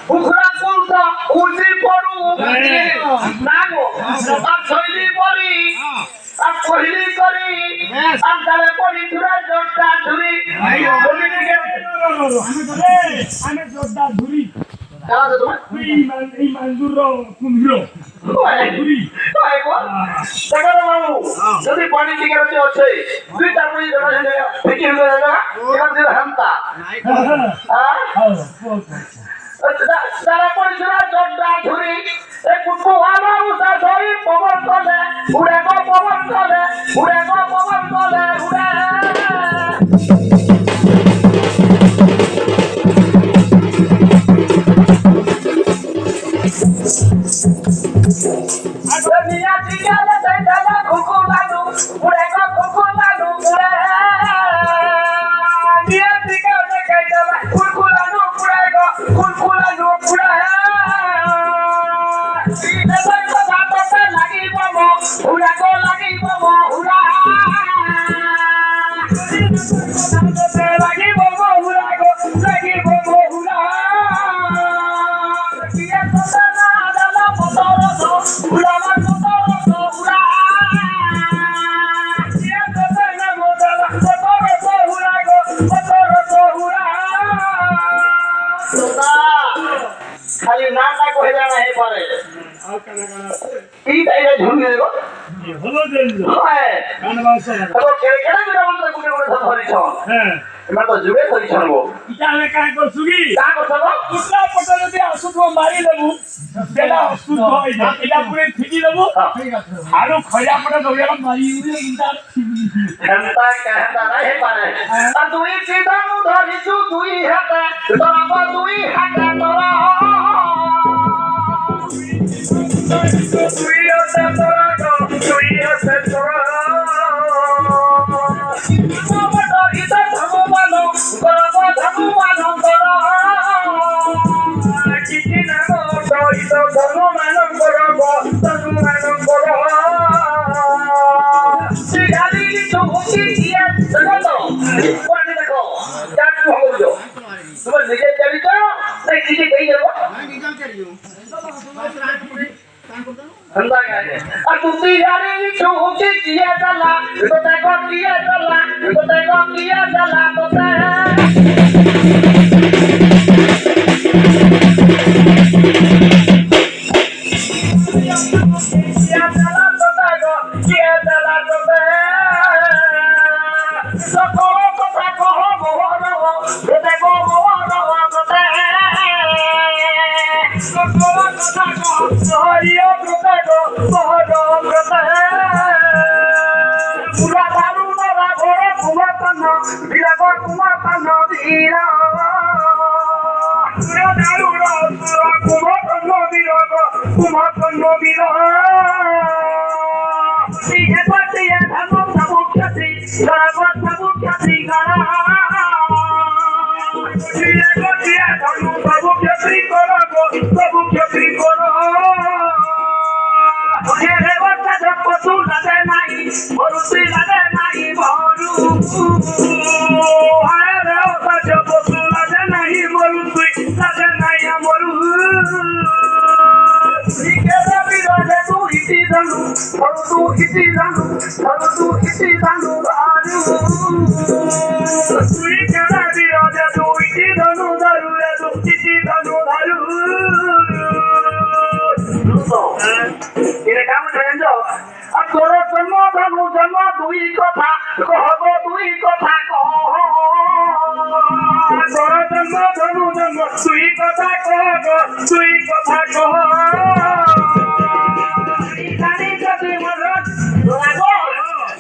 উখরা কুলতা উজি পড়ু না গো আর শৈলী পড়ি আর কহিলি করি আর তালে পড়ি ধুরা জোরটা ধুরি বলি দিকে আমি জোরদার ধুরি দাও তো তোমার এই মানজুর কুমহিরো ধুরি দেখো বাবু যদি পানি ঠিক আছে দুই তারপরে ধরা যায় ঠিক হয়ে যাবে এখান থেকে হামতা তারা পরিচয় জোরদার ধুরি কুটু ভালো উঠা ধরি পবন তলে উড়ে গো পবন তলে উড়ে গো পবন তলে উড়ে নিয়া জিগালে দেলা কুকু লালু উড়ে গো কুকু লালু উড়ে নিয়া জিগালে দেলা কুকু লালু উড়ে গো কুকু লালু উড়ে উড়া গো লাগিব মো উড়া লাগিব মো উড়া গো লাগিব মো উড়া কিয়া তোলা না দালা পতর তো উড়া না পতর তো উড়া কিয়া তোলা না মো দালা পতর তো উড়া গো পতর তো উড়া তোদা খালি নাটা কইলা না হে পারে কি তাইরে ঝুলিয়ে গো হলো দেন হয় কানবাসা তো কেড়ে কেড়ে বিনা বলতে গুনে গুনে ধরিছ হ্যাঁ এমা তো জুগে ধরিছ গো ইটা আমি কাই করছুগি কা করছ গো কুটলা পটা যদি আসুত মারি দেবু বেলা অসুত হই যা এটা পুরে ফিজি দেবু আরো খয়া পটা দৌড়া মারি দিলে ইটা হেনতা কাহতা না হে পারে আর দুই চিদানু ধরিছু দুই হাতে তোরা দুই হাতে তোরা তুই হতে তোরা গো তুই হতে তোরা ইতা ধমমানো করব ধমমানো করা কিকি না গো ইতা ধমমানো করব ধমমানো করা সিগালি চুকি দিয়া দেখো কোনে দেখো জান ভালো তোমার নিজে যাবি তো না নিজে গই যাব আর তুমি জানি চুকি দিয়া দলা তো দেখো দিয়া দলা তো দেখো দিয়া দলা তো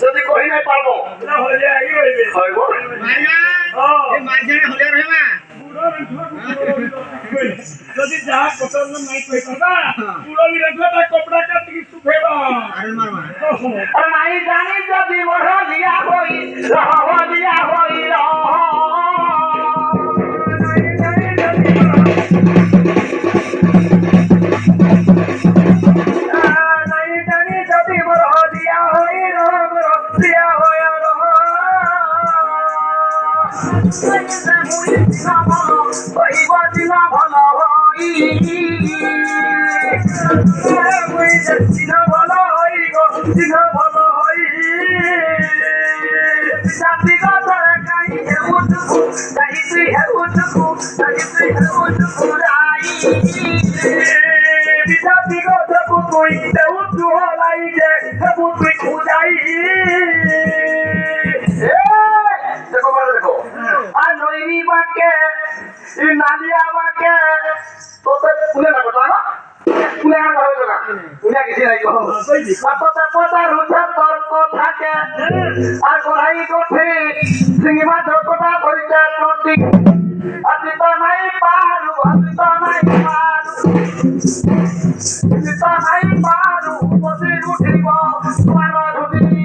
যদি কই নাই পারবো না হলে আই হইবে হইব মাইনা এই মাইজানে হলে রহেমা যদি যা কতর নাই কই করবা পুরো বিরগটা কপড়া কাটি সুখেবা আরে মারবা আর নাই জানি যদি বড় দিয়া হই রহ দিয়া হই রহ দিন ভালো হই গো দিন ভালো হই জাতি গতরে কাই হেউটুকু তাইতি হেউটুকু রাই বিজাতি গতকু তুই দেউ তু হলাই যে হেবু তুই খুদাই দেখো বলো দেখো আর নইনি বাকে নালিয়া বাকে তো ফুলে না কথা না ফুলে না কথা না ফুলে কিছু নাই কো কথা কথা রুচা তর্ক থাকে আর গড়াই কোঠে সিংহা ঝকটা ধরিতে নটি আজি তো নাই পারু বসে উঠিব তোমার ধুতি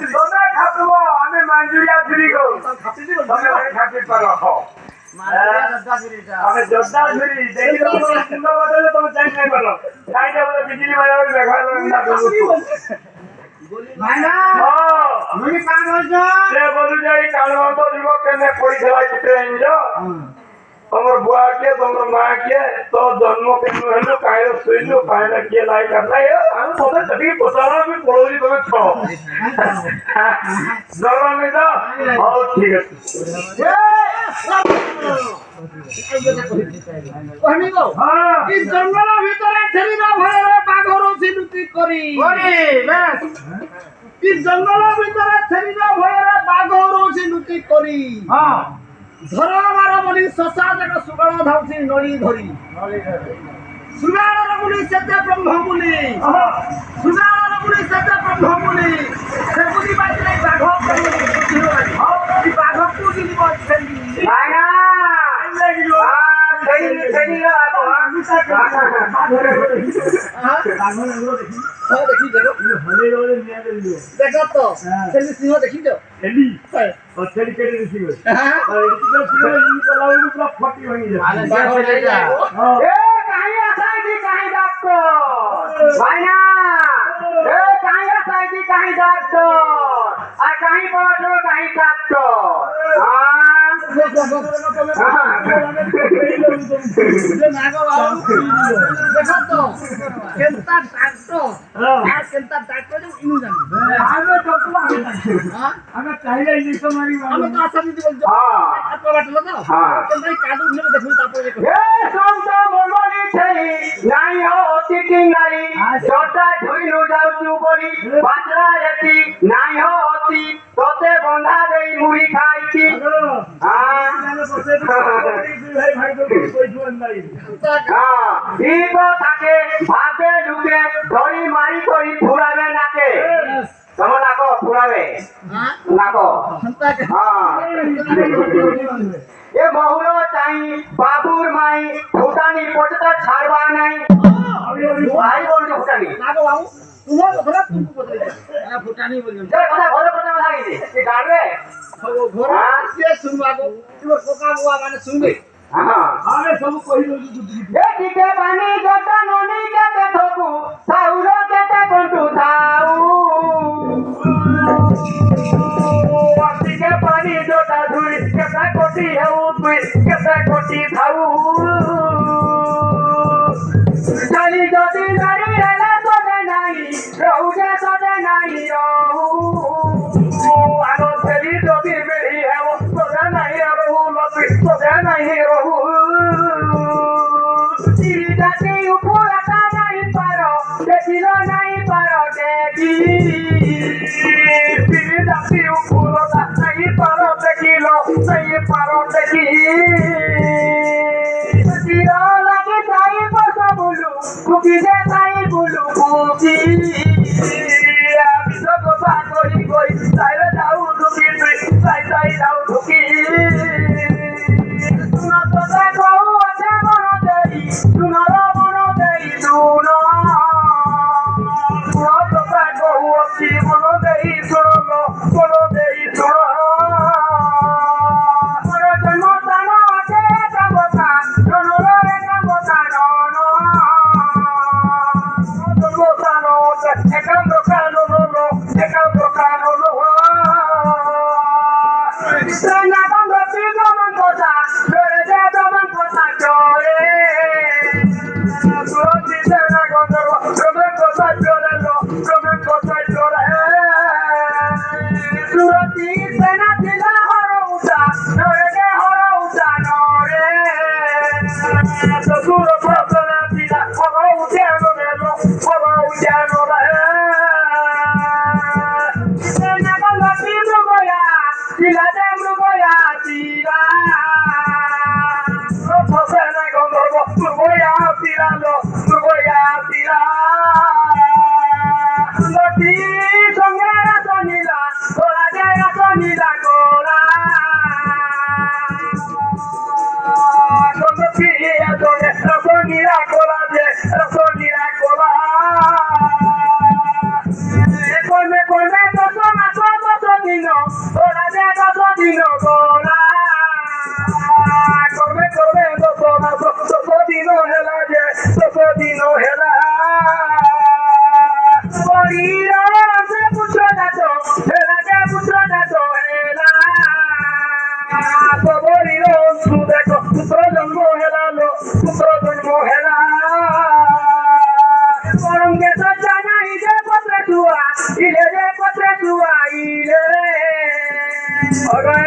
তোমরা খাবো আমি মঞ্জুরিয়া ফ্রি করো তোমরা খাতে পারো আমি জোরদার ফ্রি দেখি তো সুন্দর বদলে তুমি চাই নাই পারো চাইটা বলে বিজলি মারা দেখা না ভাইনা তুমি কাম হইছ সে বলু যাই কালো তো যুবক কেনে পড়ি খেলা ছুটে আইছো তোমার বুয়া কে তোমার মা কে তো জন্ম কেন হলো কায়র শুইলো কায়র কে লাই করলাই আমি তোদের তবি পছারা আমি পড়লি তুমি ছ জন্ম মে দাও ও ঠিক আছে কহিগো হ্যাঁ কি জঙ্গল ভিতরে ছেড়িবা ভয়ে বাঘর সিলুতি করি বেশ কি জঙ্গল ভিতরে ছেড়িবা ভয়ে বাঘর সিলুতি করি হ্যাঁ ধর মার বলি শশা যাক সুগণ ধাউছি নলি ধরি সুগার বলি সেতে ব্রহ্ম বলি সুগার বলি সেতে ব্রহ্ম বলি সে বলি বাজলে বাঘ করি এই বাঘ কো দিলিব ছেলি আয়না লাগিলো ছেলি আতো হ্যাঁ দেখি দেখো হলে হলে নিয়ে গেলো দেখো তো ছেলি সিংহ দেখি তো এলি और चली के ऋषि को হ্যাঁ और इधर पूरा इनका लाओ पूरा फटी होई जाए ए काहे आसाई काहे डॉक्टर भाईना ए काहे आसाई काहे डॉक्टर आ काहे पढ़ो काहे डॉक्टर नागो बाबू देखो तो केंता डॉक्टर आ केंता डॉक्टर जो इनु जाने आगे डॉक्टर हां हमें चाहिए इंजेक्शन मारी আমি তো আশা দিতে বলছো আপনি বাটলো তো কেন কাদু নিয়ে দেখুন তারপরে দেখুন এ সন্ত মনমনি ছেলি নাই হতি কি নাই জটা ধুইলু যাউচু বলি বাজরা রেতি নাই হতি তোতে বন্ধা দেই মুড়ি খাইছি হ্যাঁ भाई भाई को कोई जुआन नहीं হ্যাঁ ঠিক থাকে ভাবে ঢুকে ধরি মারি করি ফুরাবে নাকে কেমন নাকো ফুরাবে নাকো হ্যাঁ এ বহুলো চাই বাবুর মাই ভুটানি পচতা ছাড়বা নাই ভাই বলছো ভুটানি নাকো বাবু তোমার কথা তুমি বলতে হ্যাঁ ভুটানি বলছো যে কথা ঘরে কথা লাগিছে কি গাড়বে ঘরে কে শুনবাগো তুমি কোকা বুয়া মানে শুনবে হ্যাঁ हमें सब कोई लोग এ টিকে পানি গটা ননি কেতে থকু সাউর কেতে কন্টু থাউ টিকে পানি জোটা ধুই কেতে কোটি হেউ তুই কেতে কোটি থাউ জানি যদি নারী এলা তোদে নাই রহুজে তোদে নাই রহু আলো তেলি যদি বেরি হেউ তোদে নাই রহু লবি তোদে নাই রহু চিরি জাতি উপরাটা নাই পারো দেখিল নাই পারো দেখি তিরি জাতি উপরতা নাই পারো দেখিল নাই পারো দেখি চির লাগে তাই বসা বলু কুকি যে তাই বলু কুকি আমি তো কথা কই কই তাইলে যাও ঢুকি তুই তাই তাই যাও ঢুকি শুনো তো দেখো আছে মন দেই শুনো মন দেই শুনো কথা কহু অতি মন দেই শুনো মন দেই শুনো মনে পি সঙ্গে রসনীলা গোলা যে রসনীলা গোলা পি সঙ্গে রসনীলা গোলা যে রসনীলা গোলা কমে কমে দশ মাস 10 দিন গোলা যে 10 দিন গোলা কমে কমে 10 মাস 10 দিন হেলা যে 10 দিন হেলা বড়িরা সে পুত্র দাতো হেলা যে পুত্র দাতো হেলা বড়িরা সু দেখো পুত্র জন্ম হেলা লো পুত্র জন্ম হেলা করঙ্গে তো জানাই যে পত্র তুয়া ইলে যে পত্র তুয়া ইলে अरे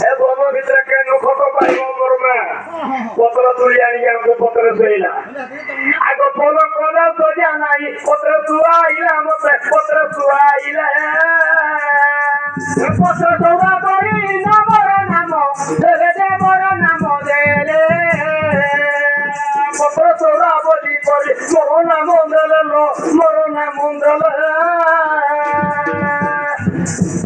ए बोलो मित्र के नुखो तो पाइबो मोरमा पत्र तुली आनी के पत्र सैला आगो बोलो कोना तो जानाई पत्र तुआ इला मते पत्र तुआ इला पत्र तोरा बड़ी नमर नाम देले दे मोर नाम देले पत्र तोरा बड़ी बड़ी मोर नाम देले लो मोर नाम देले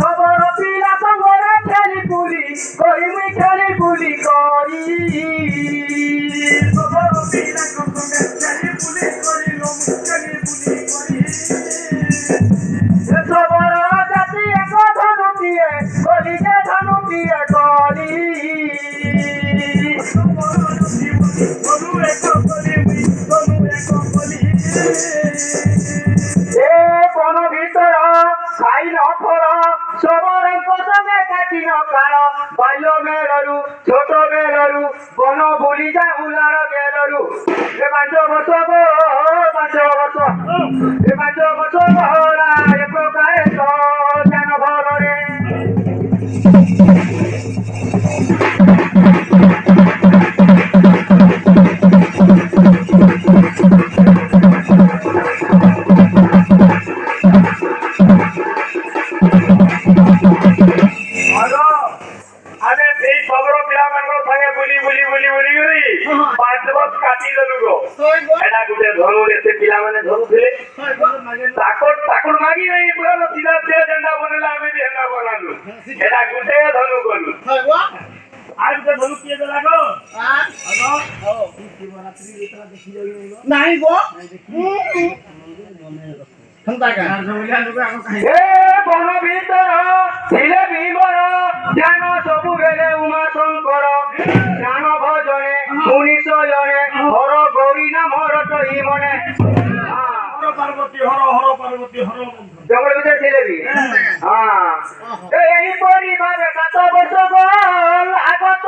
खबर पिला संगरे खेली पुली कोई मी खेली पुली कोई खबर पिला संगरे खेली पुली कोई लो खेली पुली कोई खबर जाती एक धनु दिए कोली के धनु दिए कोली धनु एक कोली ए बन भीतर खाई न फर সবার পছন্দে কাটি ন কার বাল্য মেলরু ছোট মেলরু বন বলি যা উলার গেলরু এ 5 বর্ষ গো 5 বর্ষ এ 5 বর্ষ হরা এ প্রকারে তো জান ভলরে नहीं गो बन भीतर ଥିଲେ ବିମର ଧ୍ୟାନ ସବୁବେଳେ ଉମା ଶଙ୍କର ଧ୍ୟାନ ଭଜନେ ମୁନିଷ ଜଣେ ହର ଗୌରୀ ନାମର କହି ମନେ ହର ପାର୍ବତୀ ହର ହର ପାର୍ବତୀ ହର ଜଙ୍ଗଲ ଭିତରେ ଥିଲେ ବି ଏହିପରି ଭାବେ 7 ବର୍ଷ ଗଲ ଆଗତ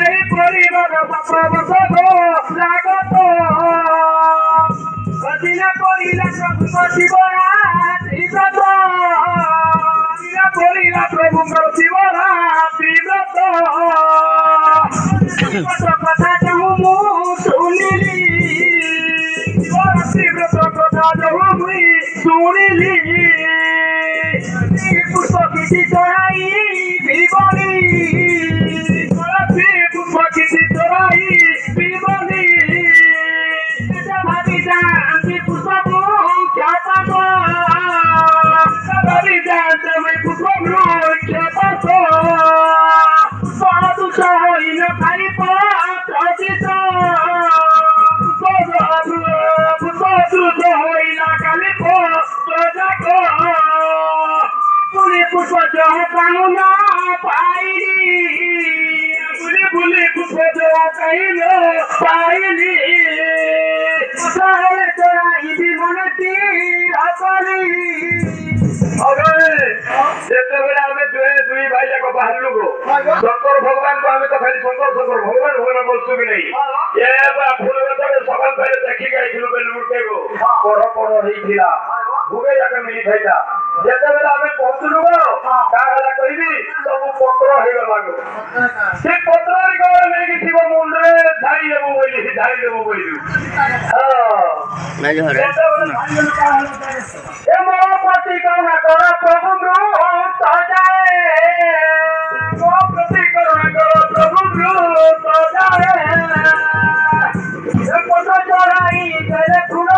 ଏହିପରି ଭାବେ 7 ବର୍ଷ ଗଲ ଆଗତ Kazina korila prabhu Shivaratri Vrata Kazina korila prabhu Shivaratri Vrata Katha jahu mu sunili Shivaratri Vrata katha jahu mu sunili Pushpa kisi chorai bibali Shivaratri pushpa kisi chorai bibali Janti pushpaku kya pato Sabari janti pushpaku kya pato Sadu sahina kari patratita Pushpadu sahina kari patratita Puli pushpa jaha kanuna paili Puli pushpa jaha kanuna paili Sahale tora ibi manati apali अरे ଯେତେବେଳେ ଆମେ ଦୁଇ ଭାଇ ଯାକ ବାହାରିଲୁ ଗो ଶଙ୍କର ଭଗବାନଙ୍କୁ ଆମେ ତ ଖାଲି ଶଙ୍କର ଶଙ୍କର ଭଗବାନ ଭଗବାନ ବୋଲଛୁ ବି ନାହିଁ ଏ ଫୁଲ ଗଛରେ ସକାଳ ପାଇଲେ ଦେଖି ଯାଇଥିଲୁ ବେଲୁଟେ ଗो ପଢ ହେଇଥିଲା ଭୁବେ ଯାକ ମିଳିଥାଇଲା ଯେତେବେଳେ ଆମେ ପହଞ୍ଚିଲୁ ଗो କାହା ହେଲା କହିବି ସବୁ ପତ୍ର ହେଇଗଲା ଗो ସେ ପତ୍ରରେ ଗଲେ ନେଇକି ଥିବ ମୁଣ୍ଡରେ ଧାଇ ଦେବୁ ବୋଇଲୁ ଏ ମୋ ପ୍ରତି କରୁଣା କର ପ୍ରଭୁ ସଜାଏ ମୋ ପ୍ରତି କରୁଣା କର ପ୍ରଭୁ ସଜାଏ ଏ ପଦ ଚଢାଇ ଦେଲେ ଫୁଲ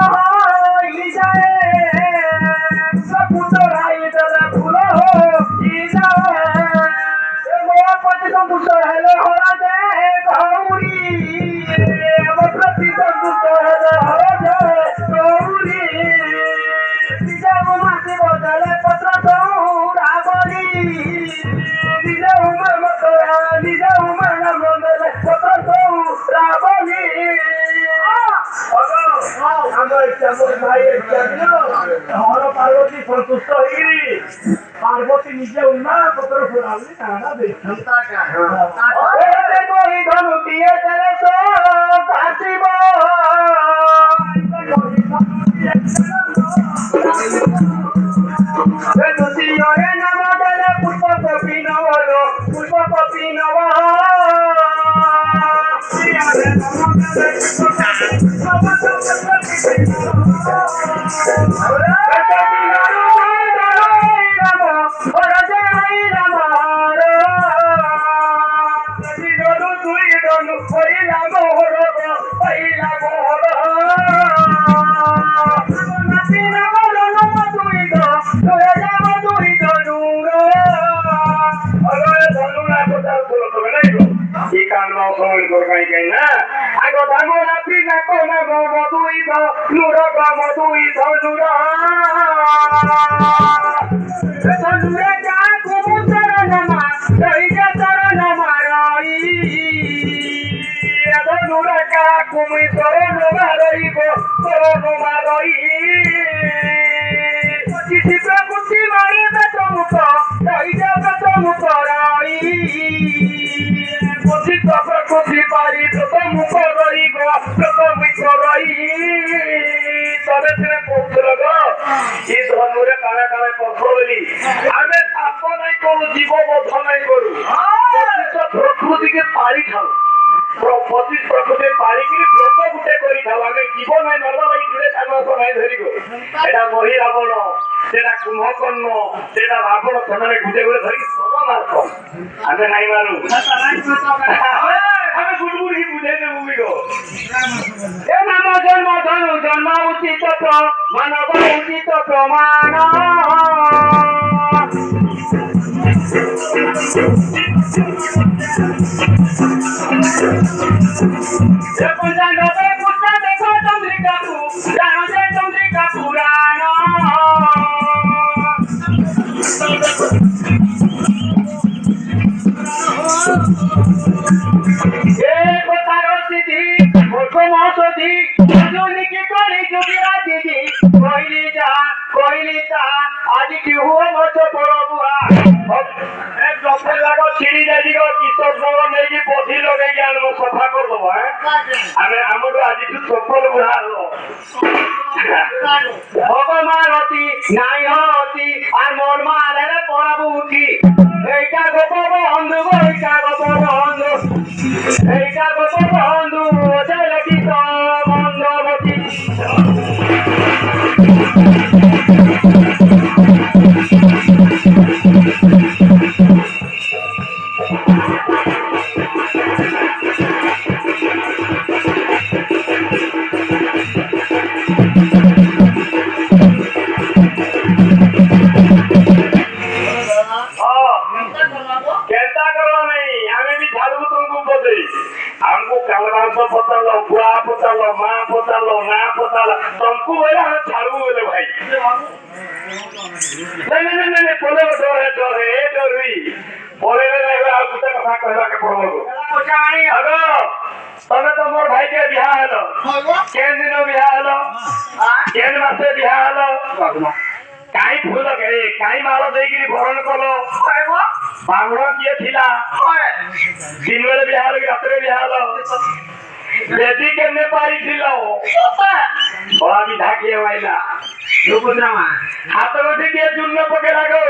চাঁদর ভাই হর পার্বতী সন্তুষ্ট হইগিরি পার্বতী নিজে উন্না তোর ফুরালি না দেখি কহি ধনু দিয়ে চলে সো কাশিব দুতিয়রে নাম দেলে পুষ্প কপি নবল পুষ্প কপি নব প্রকৃতি পারি প্রথম করই গো প্রথম করই তবে তুমি পৌঁছল গো এই ধর্মরে কারা কারা কথা বলি আমি পাপ নাই করু জীববদ্ধ নাই করু প্রকৃতিকে পারি খাও প্রকৃতি পারি কি ব্রত গুটে করি খাও আমি জীবন নাই নর্মা ভাই জুড়ে কামাস নাই ধরিব এটা মহি রাবণ সেটা কুম্ভকর্ণ সেটা রাবণ ସେମାନେ গুটে গুটে ধরি সব মারছ আমি নাই মারু আমি গুড়গুড় হি বুঝাই দেবো গো এ নাম জন্ম ধনু জন্ম উচিত মানব উচিত প্রমাণ দেখো চন্দ্রিকা জানো যে চন্দ্রিকা পুরাণ आज की हुआ मत पड़ो बुआ एक डॉक्टर लागो छिड़ी जाई गो किशोर नगर नै की पोथी लगे के आनो सफा कर दबो हमें हमरो आज तू सफल बुढ़ा लो भगवानती নাই হতি আর মন মালে পড়াবো উঠি এইটা গপ বন্ধু এইটা গপ বন্ধু এইটা গপ বন্ধু চলে কি তো মন্দবতী तुमको बोला हम झाड़ू बोले भाई नहीं बोले डर है डर हुई बोले आप कथा कहवा के पड़ो अगो तमे तो मोर भाई के बियाह हलो केन दिन बियाह हलो केन मासे बियाह हलो काई फूल के काई माल देगिरी भरण कलो बांगड़ो किए थिला दिन बेले बियाह हलो रात रे बियाह हलो बेटी के ने पारी थिलो बड़ा भी ढाके वाइला लोकद्रामा हाथ उठे के जुन्न पके लागो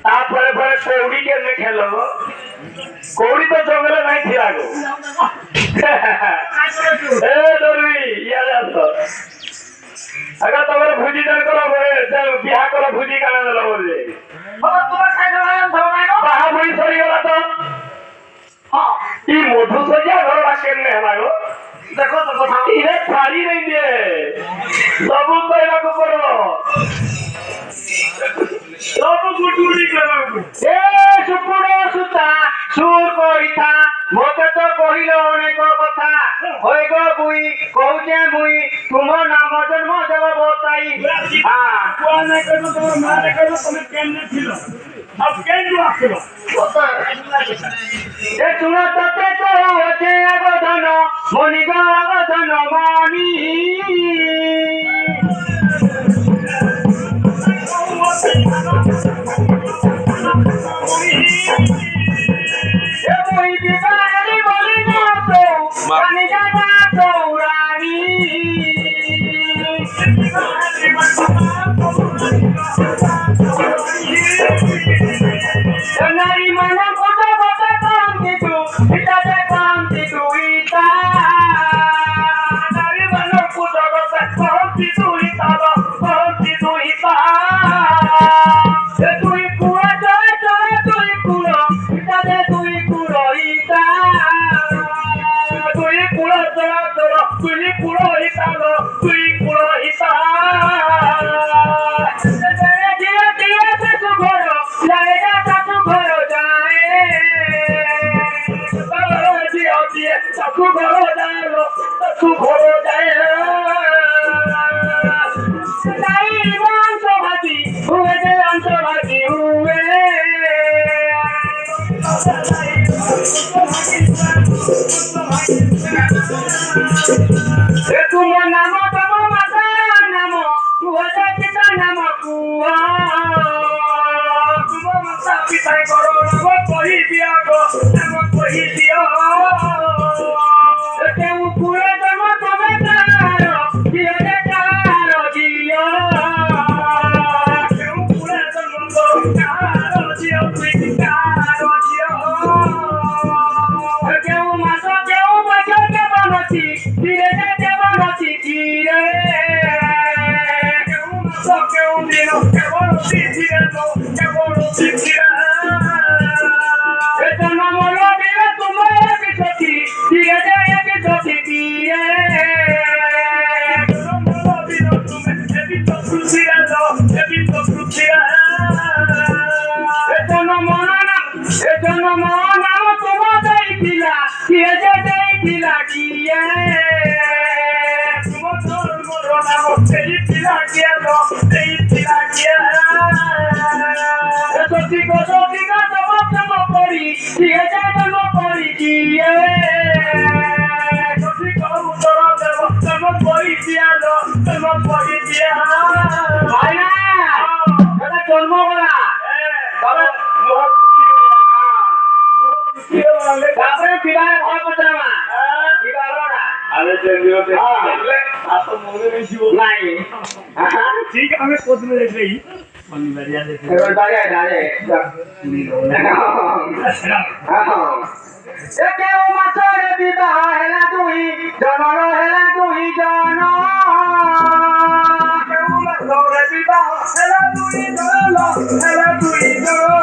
तापरे परे कौड़ी के ने खेलो कौड़ी तो जंगल नहीं थिला गो ए दोरी याद आतो अगर तुम्हारे भुजी दर करो जब बियाह करो भुजी का नाम लो बोले बाबा तुम्हारे साइड वाला थोड़ा ना बाहर भुजी सरी वाला तो हां ई मधु सजा घर राखेन ने हमारो देखो तो কথা इने थाली नहीं दे सब कइला को करो सब गुटुरी करो ए सुपुरो सुता सुर कइथा मते तो कहिलो अनेक कथा होय गो बुई कहूचे मुई तुम नाम जन्म देव बताई हां कोने करो तो मारे करो तुम केने थिलो अब केंद्र आखिलो এ চূড়া তাতে তো হচ্ছে আগধন মণিগ আগধন মণি এ বই বিবাহেরি বলি না তো রানী জানা তো রানী নারী মানা কথা কথা কান্তি তু ইতা দে কান্তি তু ইতা নারী মানা কথা কথা কান্তি তু ইতা কান্তি তু ইতা এ তুই কুয়া জয় জয় তুই কুড়ো ইতা দে তুই কুড়ো ইতা তুই কুড়ো জয় জয় তুই কুড়ো ইতা তুই কুড়ো ইতা tu ঘর যায় নাই অংশ ভাজি হুয়ে যে অংশ ভাজি হুয়ে তোমার নাম তোমার মাতার নাম কুয়া পিতা নাম কুয়া তোমার মাতা পিতাই করো নাম কহি দিয়া গো নাম কহি দিয়া কেউ কুড়ে জমা তবে তার দিয়ে তার জিও কেউ কুড়ে জমা তার জিও তুই তার জিও কেউ মাস কেউ বছর কেমন আছি ধীরে কেমন আছি ধীরে কেউ মাস কেউ দিন কেমন আছি ধীরে কেমন আছি ধীরে এজন্য মনে দিলে তোমার বিসতি ধীরে ठीक है हमें खुद में देख रही মাছরে বিবাহ হেলা দুই জনর হেলা দুই জন মাছরে বিবাহ হেলা দুই জন হেলা দুই জন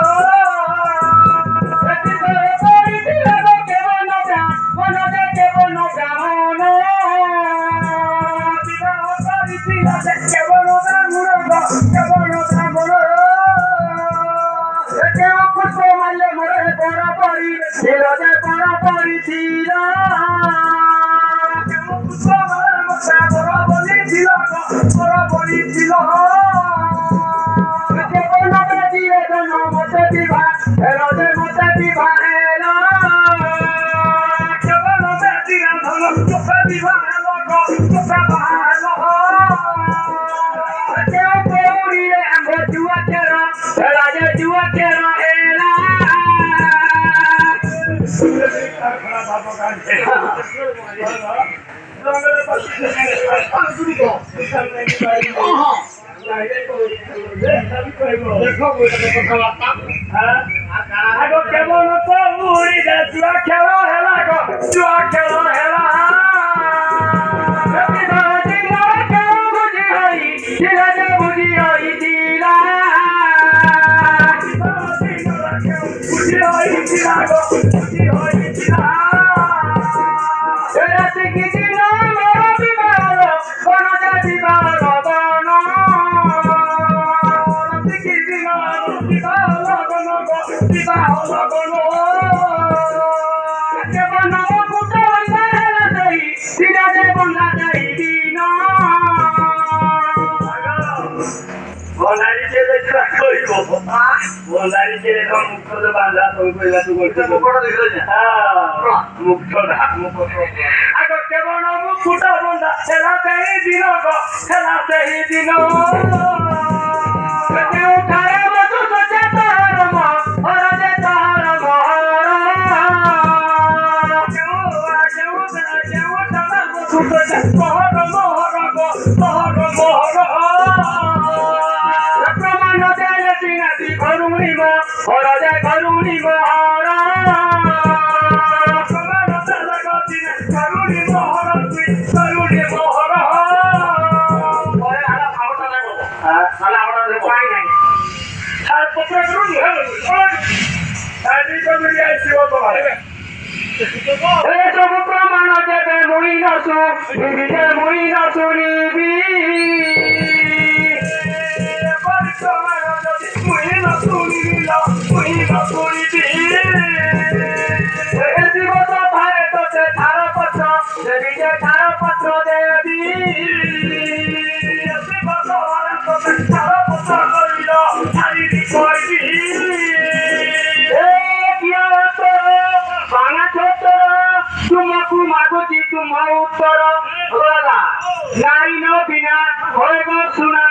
কইব বলারি কে এরকম মুখটা বাঁধা তুমি কইলা তুই বলছিস মুখটা দিছ না হ্যাঁ মুখটা আগে কেমন মুখটা বন্ধা খেলাতে দিন গো খেলাতে দিন কেউ উঠারে মতো সচে তার মা হরা দে তার মহারা কেউ তার মতো সচে মহারা মহারা গো মহারা মহারা প্রমাণ দেলে সিনাতি করুণী মা হরা দে করুণী মহারা প্রমাণ দেলে সিনাতি করুণী মহারা তুই করুণী মহারা ওরে আলা খাওটা লাগো আলা আমরা পাই নাই আর পত্র করুন হলো আর এই কবি আইছিও তোমারে এই সব প্রমাণ দেবে মহিনাসু নিবিতে মহিনাসু নিবি বর্তমান যদি মহিনাসু নিবিলা মহিনাসু নিবি এই জীবত ভারততে ছাড়পত্র দেবী যে ছাড়পত্র দেবী জীবত ভারততে ছাড়পত্র করিল ছাড়িবি কইবি বাঙা ছোটর তোমাকু মাগুছি তোমা উত্তর দাদা নারী ন বিনা হয়ে গো শোনা